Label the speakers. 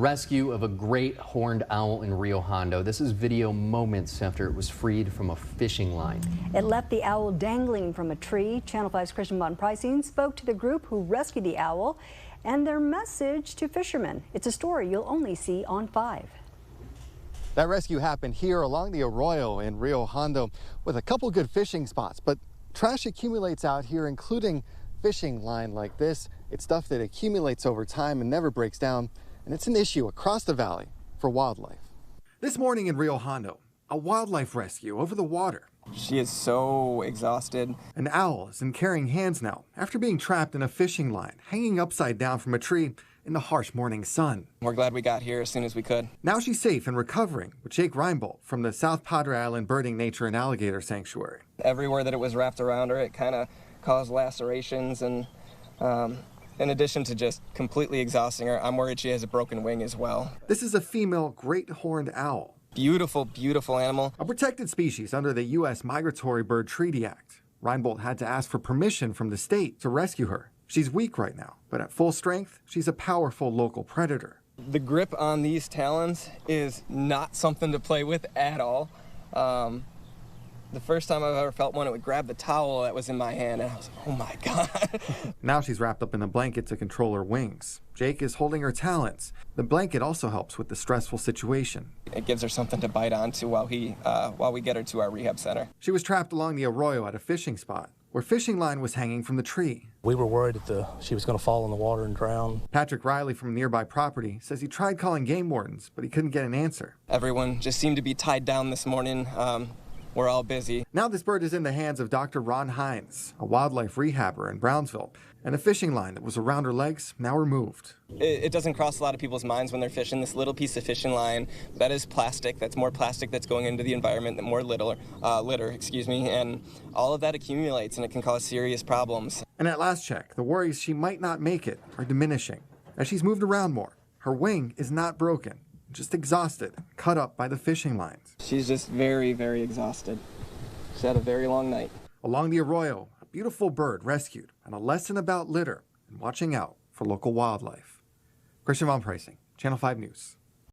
Speaker 1: Rescue of a great horned owl in Rio Hondo. This is video moments after it was freed from a fishing line.
Speaker 2: It left the owl dangling from a tree. Channel 5's Christian Von Preissing spoke to the group who rescued the owl and their message to fishermen. It's a story you'll only see on 5.
Speaker 3: That rescue happened here along the arroyo in Rio Hondo with a couple good fishing spots, but trash accumulates out here, including fishing line like this. It's stuff that accumulates over time and never breaks down, and it's an issue across the valley for wildlife. This morning in Rio Hondo, a wildlife rescue over the water.
Speaker 4: She is so exhausted.
Speaker 3: An owl is in caring hands now after being trapped in a fishing line, hanging upside down from a tree in the harsh morning sun.
Speaker 4: We're glad we got here as soon as we could.
Speaker 3: Now she's safe and recovering with Jake Reinbold from the South Padre Island Birding Nature and Alligator Sanctuary.
Speaker 4: Everywhere that it was wrapped around her, it kind of caused lacerations, and in addition to just completely exhausting her, I'm worried she has a broken wing as well.
Speaker 3: This is a female great horned owl.
Speaker 4: Beautiful, beautiful animal.
Speaker 3: A protected species under the U.S. Migratory Bird Treaty Act. Reinbold had to ask for permission from the state to rescue her. She's weak right now, but at full strength, she's a powerful local predator.
Speaker 4: The grip on these talons is not something to play with at all. The first time I've ever felt one, it would grab the towel that was in my hand, and I was like, oh my God.
Speaker 3: Now she's wrapped up in a blanket to control her wings. Jake is holding her talons. The blanket also helps with the stressful situation.
Speaker 4: It gives her something to bite onto while we get her to our rehab center.
Speaker 3: She was trapped along the arroyo at a fishing spot where fishing line was hanging from the tree.
Speaker 5: We were worried that she was going to fall in the water and drown.
Speaker 3: Patrick Riley from nearby property says he tried calling game wardens, but he couldn't get an answer.
Speaker 4: Everyone just seemed to be tied down this morning. We're all busy.
Speaker 3: Now this bird is in the hands of Dr. Ron Hines, a wildlife rehabber in Brownsville, and a fishing line that was around her legs now removed.
Speaker 4: It doesn't cross a lot of people's minds when they're fishing this little piece of fishing line. That is plastic. That's more plastic that's going into the environment than more litter, and all of that accumulates, and it can cause serious problems.
Speaker 3: And at last check, the worries she might not make it are diminishing. As she's moved around more, her wing is not broken, just exhausted, cut up by the fishing lines.
Speaker 4: She's just very, very exhausted. She's had a very long night.
Speaker 3: Along the arroyo, a beautiful bird rescued, and a lesson about litter and watching out for local wildlife. Christian Von Preissing, Channel 5 News.